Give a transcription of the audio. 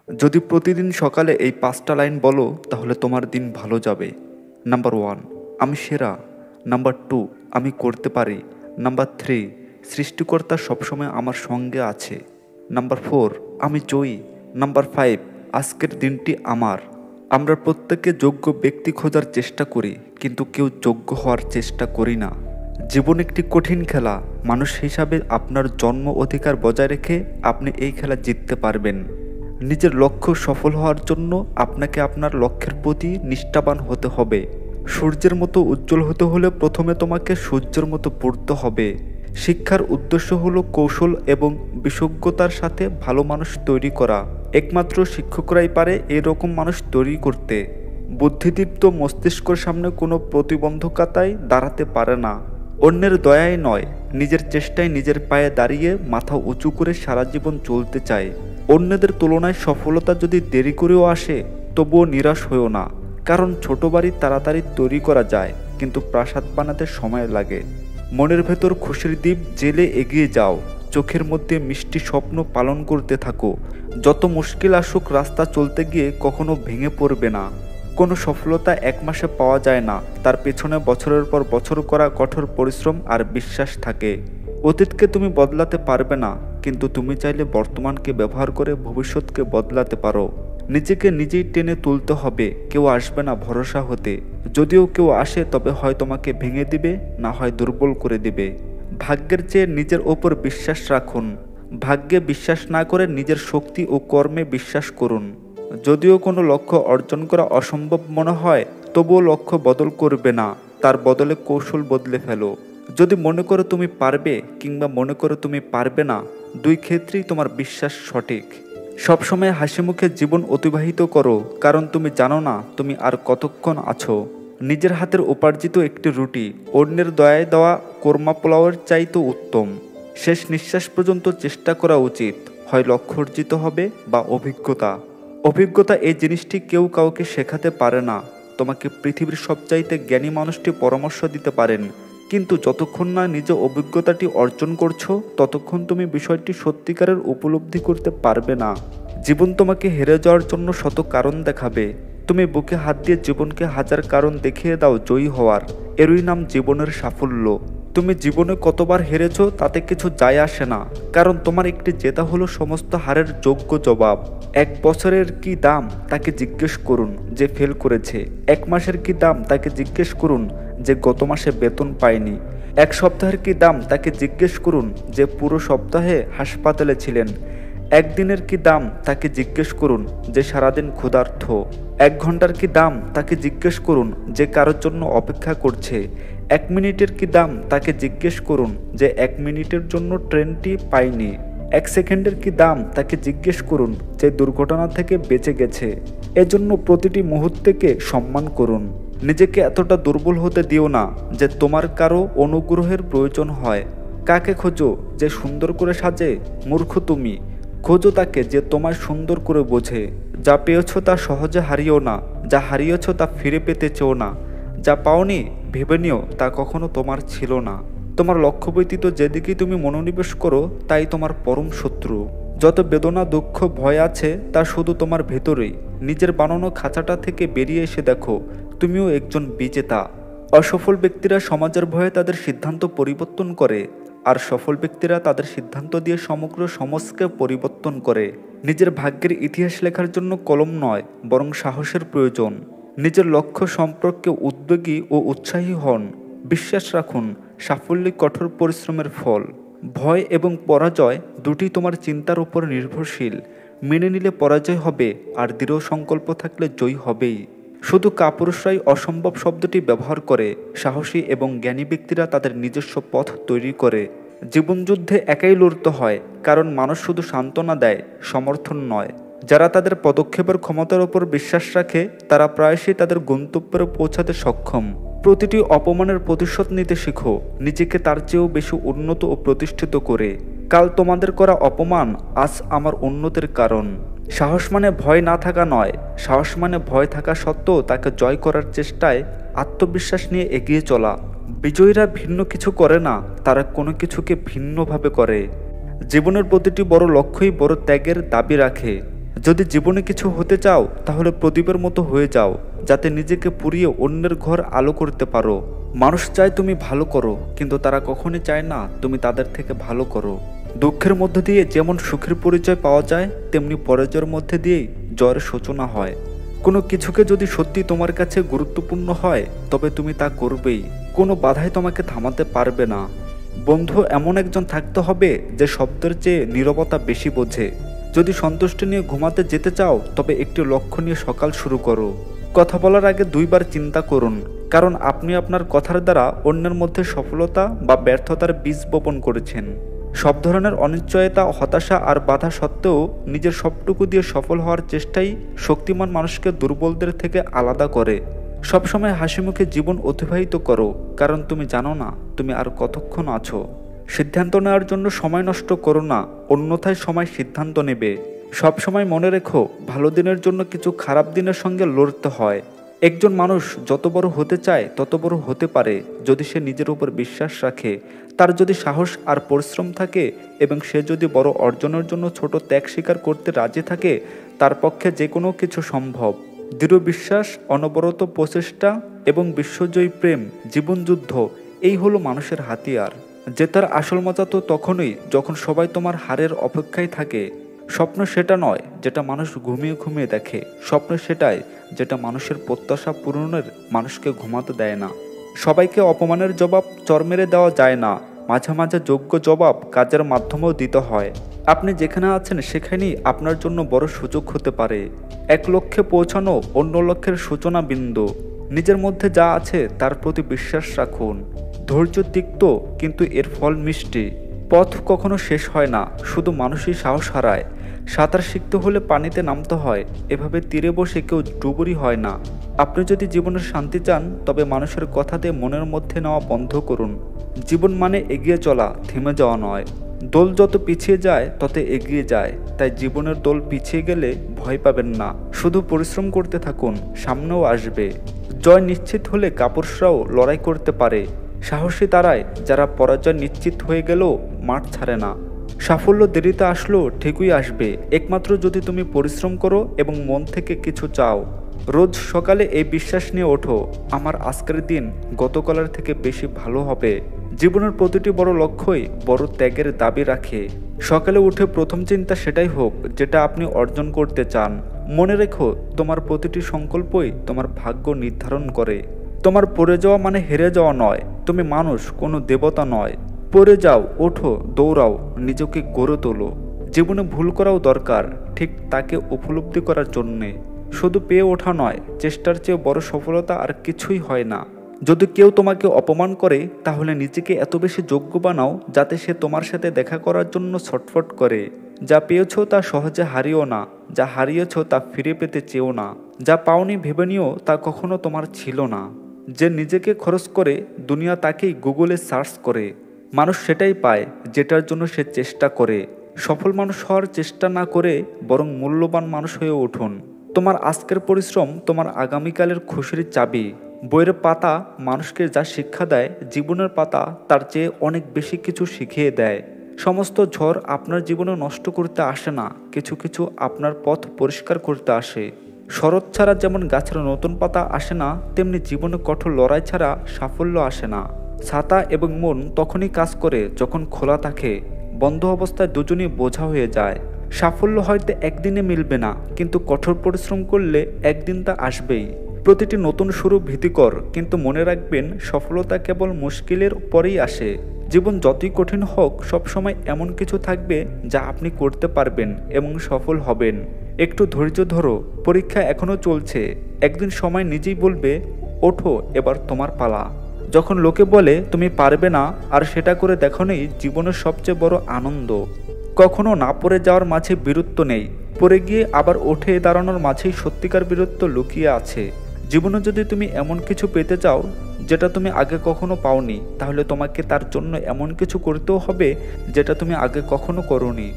যদি প্রতিদিন সকালে এই ৫টা লাইন বলো তাহলে তোমার দিন ভালো যাবে। নাম্বার 1, আমি সেরা। নাম্বার 2, আমি করতে পারি। নাম্বার 3, সৃষ্টিকর্তা সবসময় আমার সঙ্গে আছে। নাম্বার 4, আমি জয়ী। নাম্বার 5, আজকের দিনটি আমার। আমরা প্রত্যেকে যোগ্য ব্যক্তি খোঁজার চেষ্টা করি, কিন্তু কেউ যোগ্য হওয়ার চেষ্টা করি না। জীবন একটি কঠিন খেলা। মানুষ হিসাবে আপনার জন্ম অধিকার বজায় রেখে আপনি এই খেলা জিততে পারবেন। নিজের লক্ষ্য সফল হওয়ার জন্য আপনাকে আপনার লক্ষ্যের প্রতি নিষ্ঠাবান হতে হবে। সূর্যের মতো উজ্জ্বল হতে হলে প্রথমে তোমাকে সূর্যের মতো পড়তে হবে। শিক্ষার উদ্দেশ্য হলো কৌশল এবং বিশেষজ্ঞতার সাথে ভালো মানুষ তৈরি করা। একমাত্র শিক্ষকরাই পারে এরকম মানুষ তৈরি করতে। বুদ্ধিদীপ্ত মস্তিষ্কের সামনে কোনো প্রতিবন্ধকতাই দাঁড়াতে পারে না। অন্যের দয়ায় নয়, নিজের চেষ্টায় নিজের পায়ে দাঁড়িয়ে মাথা উঁচু করে সারা জীবন চলতে চায়। অন্যদের তুলনায় সফলতা যদি দেরি করেও আসে তবুও নিরাশ হয়েও না, কারণ ছোট বাড়ি তাড়াতাড়ি তৈরি করা যায়, কিন্তু প্রাসাদ বানাতে সময় লাগে। মনের ভেতর খুশির দ্বীপ জেলে এগিয়ে যাও। চোখের মধ্যে মিষ্টি স্বপ্ন পালন করতে থাকো। যত মুশকিল আসুক, রাস্তা চলতে গিয়ে কখনো ভেঙে পড়বে না। কোনো সফলতা এক মাসে পাওয়া যায় না, তার পেছনে বছরের পর বছর করা কঠোর পরিশ্রম আর বিশ্বাস থাকে। অতীতকে তুমি বদলাতে পারবে না, কিন্তু তুমি চাইলে বর্তমানকে ব্যবহার করে ভবিষ্যৎকে বদলাতে পারো। নিজেকে নিজেই টেনে তুলতে হবে, কেউ আসবে না ভরসা হতে। যদিও কেউ আসে তবে হয় তোমাকে ভেঙে দিবে, না হয় দুর্বল করে দিবে। ভাগ্যের চেয়ে নিজের ওপর বিশ্বাস রাখুন। ভাগ্যে বিশ্বাস না করে নিজের শক্তি ও কর্মে বিশ্বাস করুন। যদিও কোনো লক্ষ্য অর্জন করা অসম্ভব মনে হয়, তবুও লক্ষ্য বদল করবে না, তার বদলে কৌশল বদলে ফেলো। যদি মনে করো তুমি পারবে কিংবা মনে করো তুমি পারবে না, দুই ক্ষেত্রেই তোমার বিশ্বাস সঠিক। সবসময় হাসি মুখে জীবন অতিবাহিত করো, কারণ তুমি জানো না তুমি আর কতক্ষণ আছো। নিজের হাতের উপার্জিত একটি রুটি অন্যের দয়ায় দেওয়া কোরমা পোলাওয়ের চাইতে উত্তম। শেষ নিঃশ্বাস পর্যন্ত চেষ্টা করা উচিত, হয় লক্ষ্য অর্জিত হবে বা অভিজ্ঞতা। অভিজ্ঞতা এই জিনিসটি কেউ কাউকে শেখাতে পারে না। তোমাকে পৃথিবীর সবচাইতে জ্ঞানী মানুষটি পরামর্শ দিতে পারেন, কিন্তু যতক্ষণ না নিজে অভিজ্ঞতাটি অর্জন করছো ততক্ষণ তুমি বিষয়টি সত্যিকারের উপলব্ধি করতে পারবে না। জীবন তোমাকে হেরে যাওয়ার জন্য শত কারণ দেখাবে। তুমি বুকে হাত দিয়ে জীবনকে হাজার কারণ দেখিয়ে দাও জয়ী হওয়ার। এরই নাম জীবনের সাফল্য। তুমি জীবনে কতবার হেরেছো তাতে কিছু যায় আসে না, কারণ তোমার একটি জেতা হলো সমস্ত হারের যোগ্য জবাব। 1 বছরের কি দাম তাকে জিজ্ঞেস করুন যে ফেল করেছে। 1 মাসের কি দাম তাকে জিজ্ঞেস করুন যে গত মাসে বেতন পায়নি। 1 সপ্তাহের কি দাম তাকে জিজ্ঞেস করুন যে পুরো সপ্তাহে হাসপাতালে ছিলেন। 1 দিনের কি দাম তাকে জিজ্ঞেস করুন যে সারাদিন ক্ষুধার্ত। 1 ঘন্টার কি দাম তাকে জিজ্ঞেস করুন যে কারোর জন্য অপেক্ষা করছে। 1 মিনিটের কি দাম তাকে জিজ্ঞেস করুন যে 1 মিনিটের জন্য ট্রেনটি পায়নি। 1 সেকেন্ডের কি দাম তাকে জিজ্ঞেস করুন যে দুর্ঘটনা থেকে বেঁচে গেছে। এজন্য প্রতিটি মুহূর্তকে সম্মান করুন। নিজেকে এতটা দুর্বল হতে দিও না যে তোমার কারো অনুগ্রহের প্রয়োজন হয়। কাকে খোঁজো যে সুন্দর করে সাজে? মূর্খ তুমি। খোঁজো তাকে যে তোমায় সুন্দর করে বোঝে। যা পেয়েছ তা সহজে হারিও না, যা হারিয়েছ তা ফিরে পেতে চেও না। যা পাওনি ভেবে নিও তা কখনো তোমার ছিল না। তোমার লক্ষ্য ব্যতীত যেদিকেই তুমি মনোনিবেশ করো তাই তোমার পরম শত্রু। যত বেদনা দুঃখ ভয় আছে তা শুধু তোমার ভেতরেই। নিজের বানানো খাঁচাটা থেকে বেরিয়ে এসে দেখো তুমিও একজন বিজেতা। অসফল ব্যক্তিরা সমাজের ভয়ে তাদের সিদ্ধান্ত পরিবর্তন করে, আর সফল ব্যক্তিরা তাদের সিদ্ধান্ত দিয়ে সমগ্র সমাজকে পরিবর্তন করে। নিজের ভাগ্যের ইতিহাস লেখার জন্য কলম নয়, বরং সাহসের প্রয়োজন। নিজের লক্ষ্য সম্পর্কে উদ্যোগী ও উৎসাহী হন। বিশ্বাস রাখুন সাফল্যই কঠোর পরিশ্রমের ফল। ভয় এবং পরাজয় দুটি তোমার চিন্তার উপর নির্ভরশীল। মেনে নিলে পরাজয় হবে, আর দৃঢ় সংকল্প থাকলে জয়ী হবেই। শুধু কাপুরুষরাই অসম্ভব শব্দটি ব্যবহার করে। সাহসী এবং জ্ঞানী ব্যক্তিরা তাদের নিজস্ব পথ তৈরি করে। জীবনযুদ্ধে একাই লড়তে হয়, কারণ মানুষ শুধু সান্ত্বনা দেয়, সমর্থন নয়। যারা তাদের পদক্ষেপের ক্ষমতার উপর বিশ্বাস রাখে তারা প্রায়শই তাদের গন্তব্যে পৌঁছাতে সক্ষম। প্রতিটি অপমানের প্রতিশোধ নিতে শিখো, নিজেকে তার চেয়েও বেশি উন্নত ও প্রতিষ্ঠিত করে। কাল তোমাদের করা অপমান আজ আমার উন্নতির কারণ। সাহস মানে ভয় না থাকা নয়, সাহস মানে ভয় থাকা সত্ত্বেও তাকে জয় করার চেষ্টায় আত্মবিশ্বাস নিয়ে এগিয়ে চলা। বিজয়ীরা ভিন্ন কিছু করে না, তারা কোনো কিছুকে ভিন্নভাবে করে। জীবনের প্রতিটি বড় লক্ষ্যই বড় ত্যাগের দাবি রাখে। যদি জীবনে কিছু হতে চাও তাহলে প্রদীপের মতো হয়ে যাও, যাতে নিজেকে পুড়িয়ে অন্যের ঘর আলো করতে পারো। মানুষ চায় তুমি ভালো করো, কিন্তু তারা কখনোই চায় না তুমি তাদের থেকে ভালো করো। দুঃখের মধ্যে দিয়ে যেমন সুখের পরিচয় পাওয়া যায়, তেমনি পরাজয়ের মধ্যে দিয়েই জয়ের সূচনা হয়। কোনো কিছুকে যদি সত্যি তোমার কাছে গুরুত্বপূর্ণ হয়, তবে তুমি তা করবেই। কোনো বাধাই তোমাকে থামাতে পারবে না। বন্ধু এমন একজন থাকতে হবে যে শব্দের চেয়ে নীরবতা বেশি বোঝে। যদি সন্তুষ্টি নিয়ে ঘুমাতে যেতে চাও, তবে একটি লক্ষ্য নিয়ে সকাল শুরু করো। কথা বলার আগে 2 বার চিন্তা করুন, কারণ আপনি আপনার কথার দ্বারা অন্যের মধ্যে সফলতা বা ব্যর্থতার বীজ বপন করেছেন। সব ধরনের অনিশ্চয়তা, হতাশা আর বাধা সত্ত্বেও নিজের সবটুকু দিয়ে সফল হওয়ার চেষ্টাই শক্তিমান মানুষকে দুর্বলদের থেকে আলাদা করে। সবসময় হাসিমুখে জীবন অতিবাহিত করো, কারণ তুমি জানো না তুমি আর কতক্ষণ আছো। সিদ্ধান্ত নেওয়ার জন্য সময় নষ্ট করো না, অন্যথায় সময় সিদ্ধান্ত নেবে। সবসময় মনে রেখো, ভালো দিনের জন্য কিছু খারাপ দিনের সঙ্গে লড়তে হয়। একজন মানুষ যত বড় হতে চায় তত বড় হতে পারে যদি সে নিজের উপর বিশ্বাস রাখে, তার যদি সাহস আর পরিশ্রম থাকে, এবং সে যদি বড় অর্জনের জন্য ছোট ত্যাগ স্বীকার করতে রাজি থাকে, তার পক্ষে যে কোনো কিছু সম্ভব। দৃঢ় বিশ্বাস, অনবরত প্রচেষ্টা এবং বিশ্বজয়ী প্রেম, জীবনযুদ্ধ, এই হলো মানুষের হাতিয়ার। জেতার আসল মজা তো তখনই যখন সবাই তোমার হারের অপেক্ষায় থাকে। স্বপ্ন সেটা নয় যেটা মানুষ ঘুমিয়ে ঘুমিয়ে দেখে, স্বপ্ন সেটাই যেটা মানুষের প্রত্যাশা পূরণের মানুষকে ঘুমাতে দেয় না। সবাইকে অপমানের জবাব চর মেরে দেওয়া যায় না, মাঝে মাঝে যোগ্য জবাব কাজের মাধ্যমেও দিতে হয়। আপনি যেখানে আছেন সেখানেই আপনার জন্য বড় সুযোগ হতে পারে। এক লক্ষ্যে পৌঁছানো অন্য লক্ষ্যের সূচনা বিন্দু। নিজের মধ্যে যা আছে তার প্রতি বিশ্বাস রাখুন। ধৈর্য তিক্ত, কিন্তু এর ফল মিষ্টি। পথ কখনো শেষ হয় না, শুধু মানুষই সাহস হারায়। সাঁতার শিখতে হলে পানিতে নামতে হয়, এভাবে তীরে বসে কেউ ডুবুরি হয় না। আপনি যদি জীবনের শান্তি চান, তবে মানুষের কথাতে মনের মধ্যে নেওয়া বন্ধ করুন। জীবন মানে এগিয়ে চলা, থেমে যাওয়া নয়। দোল যত পিছিয়ে যায় তত এগিয়ে যায়, তাই জীবনের দোল পিছিয়ে গেলে ভয় পাবেন না, শুধু পরিশ্রম করতে থাকুন, সামনেও আসবে। জয় নিশ্চিত হলে কাপুরুষরাও লড়াই করতে পারে। সাহসী তারাই যারা পরাজয় নিশ্চিত হয়ে গেলেও মাঠ ছাড়ে না। সাফল্য দেরিতে আসলেও ঠিকই আসবে, একমাত্র যদি তুমি পরিশ্রম করো এবং মন থেকে কিছু চাও। রোজ সকালে এই বিশ্বাস নিয়ে ওঠো, আমার আজকের দিন গতকালের থেকে বেশি ভালো হবে। জীবনের প্রতিটি বড় লক্ষ্যই বড় ত্যাগের দাবি রাখে। সকালে উঠে প্রথম চিন্তা সেটাই হোক যেটা আপনি অর্জন করতে চান। মনে রেখো, তোমার প্রতিটি সংকল্পই তোমার ভাগ্য নির্ধারণ করে। তোমার পড়ে যাওয়া মানে হেরে যাওয়া নয়, তুমি মানুষ, কোনো দেবতা নয়। পড়ে যাও, ওঠো, দৌড়াও, নিজেকে গড়ে তোলো। জীবনে ভুল করাও দরকার, ঠিক তাকে উপলব্ধি করার জন্যে। শুধু পেয়ে ওঠা নয়, চেষ্টার চেয়ে বড় সফলতা আর কিছুই হয় না। যদি কেউ তোমাকে অপমান করে, তাহলে নিজেকে এত বেশি যোগ্য বানাও যাতে সে তোমার সাথে দেখা করার জন্য ছটফট করে। যা পেয়েছ তা সহজে হারিও না, যা হারিয়েছ তা ফিরে পেতে চেও না। যা পাওনি ভেবে নিও তা কখনো তোমার ছিল না। যে নিজেকে খরচ করে, দুনিয়া তাকেই গুগলে সার্চ করে। মানুষ সেটাই পায় যেটার জন্য সে চেষ্টা করে। সফল মানুষ হওয়ার চেষ্টা না করে বরং মূল্যবান মানুষ হয়ে উঠুন। তোমার আজকের পরিশ্রম তোমার আগামীকালের খুশির চাবি। বইয়ের পাতা মানুষকে যা শিক্ষা দেয়, জীবনের পাতা তার চেয়ে অনেক বেশি কিছু শিখিয়ে দেয়। সমস্ত ঝড় আপনার জীবনে নষ্ট করতে আসে না, কিছু কিছু আপনার পথ পরিষ্কার করতে আসে। শরৎ ছাড়া যেমন গাছের নতুন পাতা আসে না, তেমনি জীবনে কঠোর লড়াই ছাড়া সাফল্য আসে না। ছাতা এবং মন তখনই কাজ করে যখন খোলা থাকে, বন্ধ অবস্থায় দুজনেই বোঝা হয়ে যায়। সাফল্য হয়তো একদিনে মিলবে না, কিন্তু কঠোর পরিশ্রম করলে একদিন তা আসবেই। প্রতিটি নতুন শুরু ভীতিকর, কিন্তু মনে রাখবেন সফলতা কেবল মুশকিলের পরেই আসে। জীবন যতই কঠিন হোক, সবসময় এমন কিছু থাকবে যা আপনি করতে পারবেন এবং সফল হবেন। একটু ধৈর্য ধরো, পরীক্ষা এখনো চলছে। একদিন সময় নিজেই বলবে, ওঠো, এবার তোমার পালা। যখন লোকে বলে তুমি পারবে না, আর সেটা করে দেখানোই জীবনের সবচেয়ে বড় আনন্দ। কখনো না পড়ে যাওয়ার মাঝে বীরত্ব নেই, পড়ে গিয়ে আবার উঠে দাঁড়ানোর মাঝেই সত্যিকার বীরত্ব লুকিয়ে আছে। জীবনে যদি তুমি এমন কিছু পেতে চাও যেটা তুমি আগে কখনো পাওনি, তাহলে তোমাকে তার জন্য এমন কিছু করতেও হবে যেটা তুমি আগে কখনো করোনি।